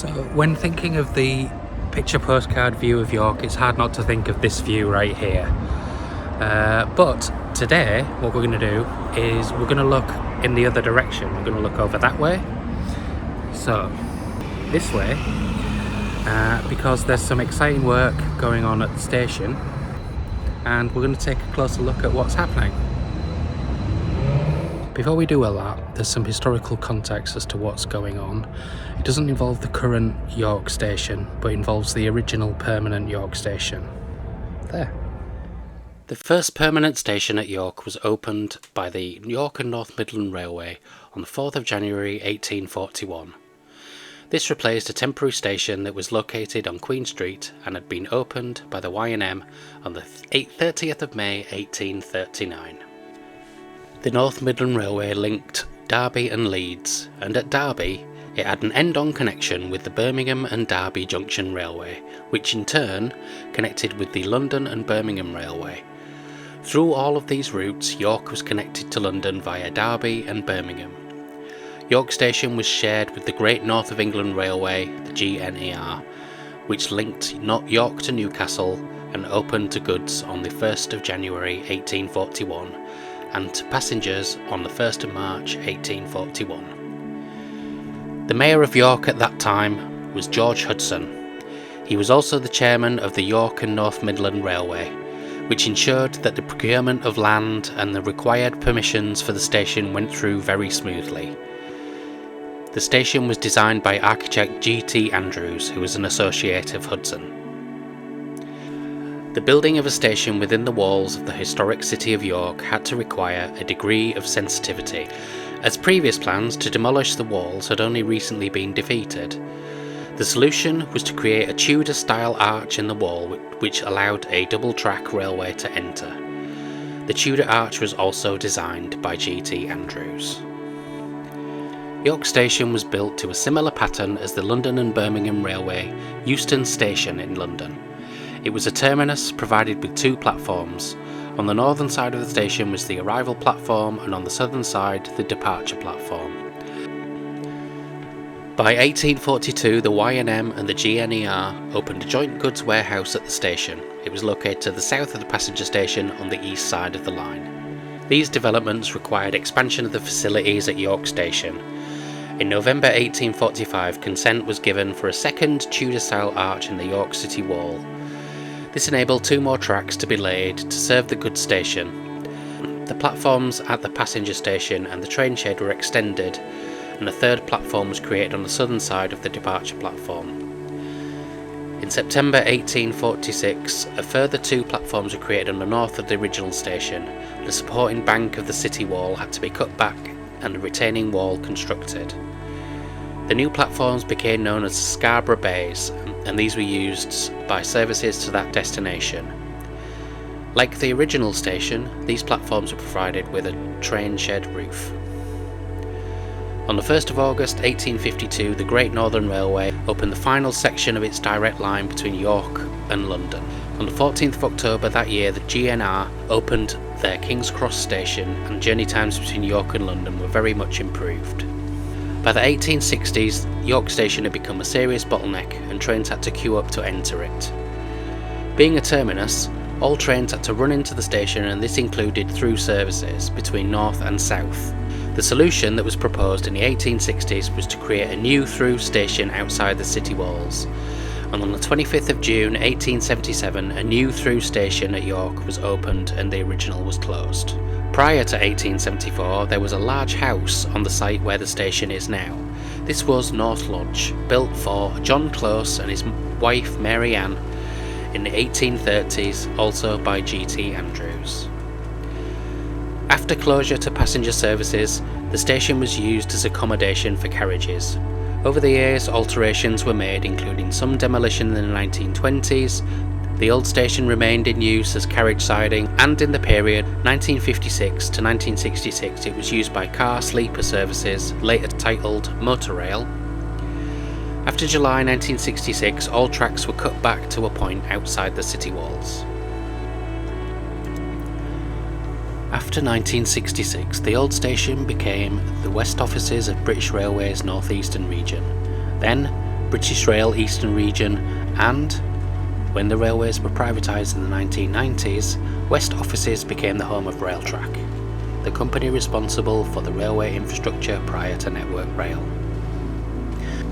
So when thinking of the picture postcard view of York, it's hard not to think of this view right here. But today what we're going to do is we're going to look in the other direction. We're going to look over that way. So this way, because there's some exciting work going on at the station, and we're going to take a closer look at what's happening. Before we do all that, there's some historical context as to what's going on. It doesn't involve the current York station, but involves the original permanent York station. There. The first permanent station at York was opened by the York and North Midland Railway on the 4th of January 1841. This replaced a temporary station that was located on Queen Street and had been opened by the Y&M on the 30th of May 1839. The North Midland Railway linked Derby and Leeds, and at Derby it had an end-on connection with the Birmingham and Derby Junction Railway, which in turn connected with the London and Birmingham Railway. Through all of these routes, York was connected to London via Derby and Birmingham. York Station was shared with the Great North of England Railway, the GNER, which linked York to Newcastle and opened to goods on the 1st of January 1841 and to passengers on the 1st of March 1841. The Mayor of York at that time was George Hudson. He was also the chairman of the York and North Midland Railway, which ensured that the procurement of land and the required permissions for the station went through very smoothly. The station was designed by architect G.T. Andrews, who was an associate of Hudson. The building of a station within the walls of the historic city of York had to require a degree of sensitivity, as previous plans to demolish the walls had only recently been defeated. The solution was to create a Tudor-style arch in the wall which allowed a double-track railway to enter. The Tudor arch was also designed by G.T. Andrews. York Station was built to a similar pattern as the London and Birmingham Railway Euston Station in London. It was a terminus provided with two platforms. On the northern side of the station was the arrival platform, and on the southern side the departure platform. By 1842 the Y&M and the GNER opened a joint goods warehouse at the station. It was located to the south of the passenger station on the east side of the line. These developments required expansion of the facilities at York Station. In November 1845 consent was given for a second Tudor-style arch in the York City wall. This enabled two more tracks to be laid to serve the goods station. The platforms at the passenger station and the train shed were extended, and a third platform was created on the southern side of the departure platform. In September 1846, a further two platforms were created on the north of the original station. The supporting bank of the city wall had to be cut back and a retaining wall constructed. The new platforms became known as Scarborough Bays, and these were used by services to that destination. Like the original station, these platforms were provided with a train shed roof. On the 1st of August 1852, the Great Northern Railway opened the final section of its direct line between York and London. On the 14th of October that year, the GNR opened their King's Cross station, and journey times between York and London were very much improved. By the 1860s, York Station had become a serious bottleneck and trains had to queue up to enter it. Being a terminus, all trains had to run into the station, and this included through services between north and south. The solution that was proposed in the 1860s was to create a new through station outside the city walls. And on the 25th of June 1877, a new through station at York was opened and the original was closed. Prior to 1874, there was a large house on the site where the station is now. This was North Lodge, built for John Close and his wife Mary Ann in the 1830s, also by G.T. Andrews. After closure to passenger services, the station was used as accommodation for carriages. Over the years, alterations were made, including some demolition in the 1920s. The old station remained in use as carriage siding, and in the period 1956 to 1966 it was used by car sleeper services, later titled Motorrail. After July 1966, all tracks were cut back to a point outside the city walls. After 1966, the old station became the West Offices of British Railways North Eastern Region. Then, British Rail Eastern Region, and, when the railways were privatised in the 1990s, West offices became the home of Railtrack, the company responsible for the railway infrastructure prior to Network Rail.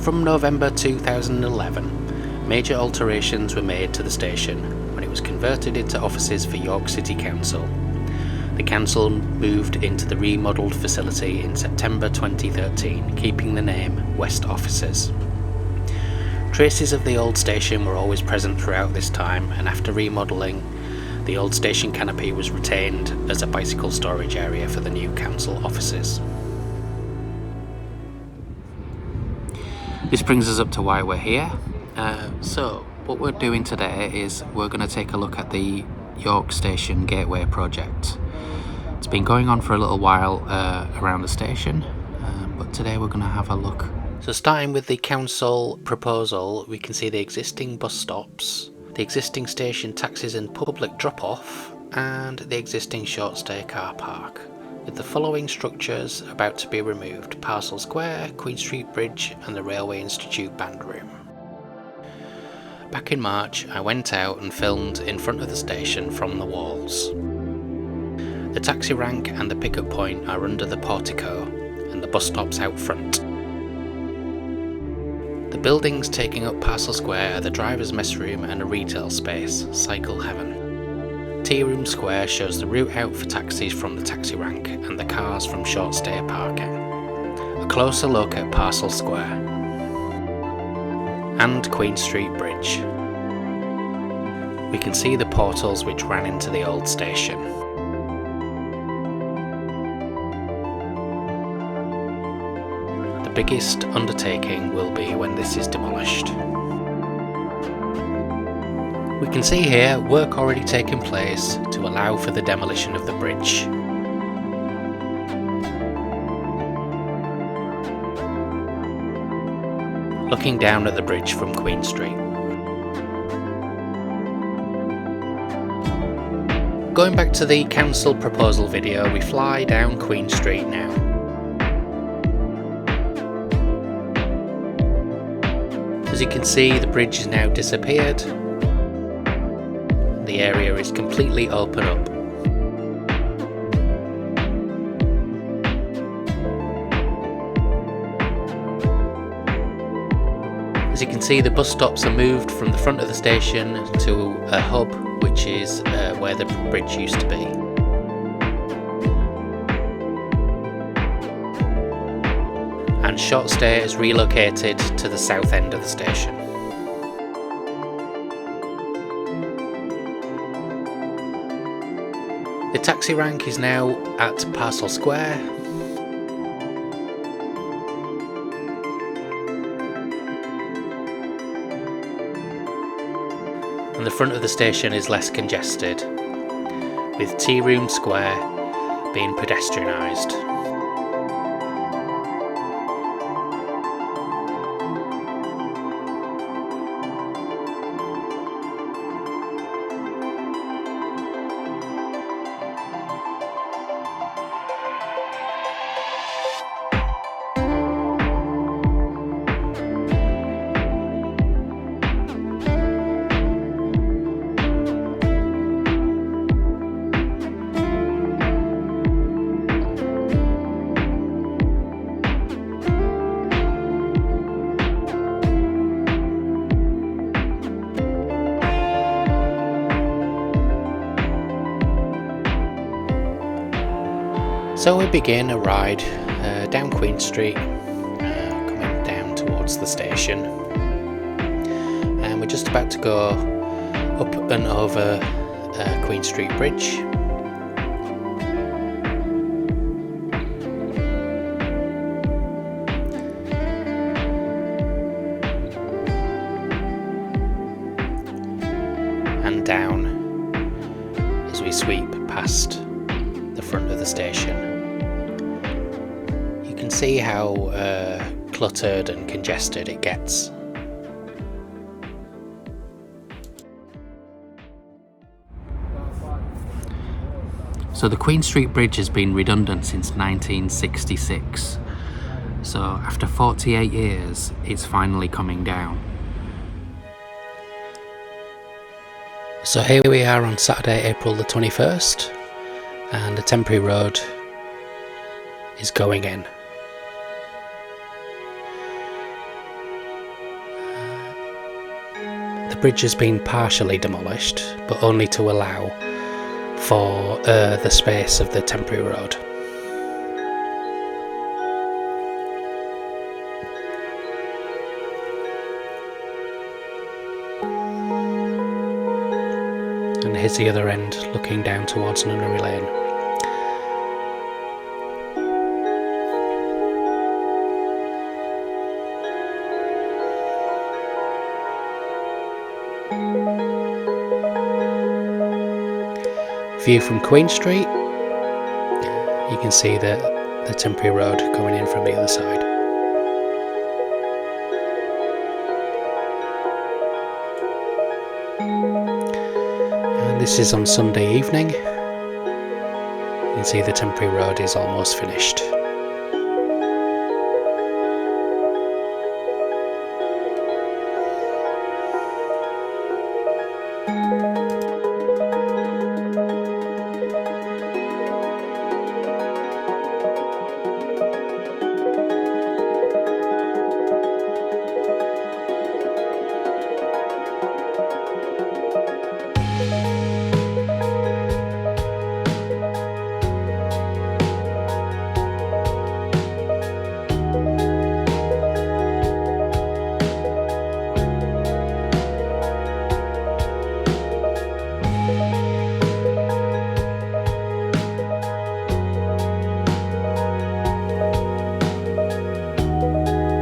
From November 2011, major alterations were made to the station when it was converted into offices for York City Council. The council moved into the remodelled facility in September 2013, keeping the name West Offices. Traces of the old station were always present throughout this time, and after remodelling, the old station canopy was retained as a bicycle storage area for the new council offices. This brings us up to why we're here. So what we're doing today is we're going to take a look at the York Station Gateway project. It's been going on for a little while around the station, but today we're going to have a look. So starting with the council proposal, we can see the existing bus stops, the existing station taxis and public drop-off, and the existing short stay car park, with the following structures about to be removed: Parcel Square, Queen Street Bridge and the Railway Institute Band Room. Back in March, I went out and filmed in front of the station from the walls. The taxi rank and the pickup point are under the portico, and the bus stops out front. The buildings taking up Parcel Square are the driver's mess room and a retail space, Cycle Heaven. Tea Room Square shows the route out for taxis from the taxi rank and the cars from short stay parking. A closer look at Parcel Square and Queen Street Bridge. We can see the portals which ran into the old station. The biggest undertaking will be when this is demolished. We can see here work already taking place to allow for the demolition of the bridge. Looking down at the bridge from Queen Street. Going back to the council proposal video, we fly down Queen Street now. As you can see, the bridge has now disappeared. The area is completely open up. As you can see, the bus stops are moved from the front of the station to a hub, which is where the bridge used to be. And short stay is relocated to the south end of the station. The taxi rank is now at Parcel Square. And the front of the station is less congested, with Tea Room Square being pedestrianised. So we begin a ride down Queen Street, coming down towards the station, and we're just about to go up and over Queen Street Bridge. And down as we sweep past the front of the station. You can see how cluttered and congested it gets. So the Queen Street Bridge has been redundant since 1966. So after 48 years, it's finally coming down. So here we are on Saturday, April the 21st, and the temporary road is going in. The bridge has been partially demolished, but only to allow for the space of the temporary road. And here's the other end, looking down towards Nunnery Lane. View from Queen Street, you can see the temporary road going in from the other side. And this is on Sunday evening. You can see the temporary road is almost finished.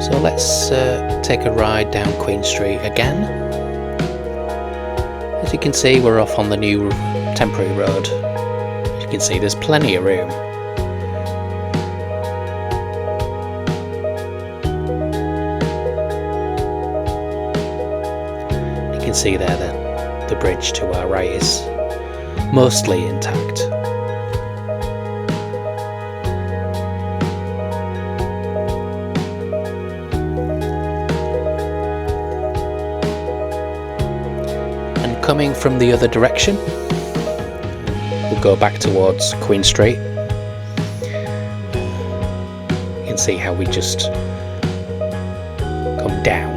So let's take a ride down Queen Street again. As you can see, we're off on the new temporary road. As you can see, there's plenty of room. You can see there that the bridge to our right is mostly intact. Coming from the other direction, we'll go back towards Queen Street. You can see how we just come down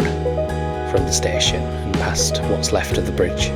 from the station and past what's left of the bridge.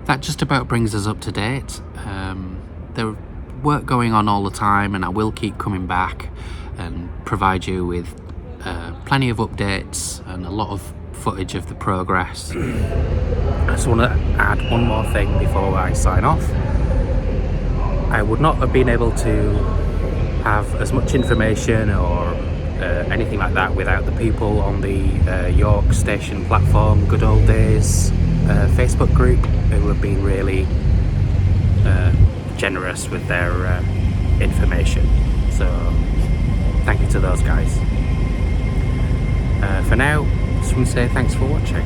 That just about brings us up to date. There's work going on all the time, and I will keep coming back and provide you with plenty of updates and a lot of footage of the progress. I just want to add one more thing before I sign off. I would not have been able to have as much information or anything like that without the people on the York Station platform, Good Old Days Facebook group, who have been really generous with their information. So thank you to those guys. For now, just want to say thanks for watching.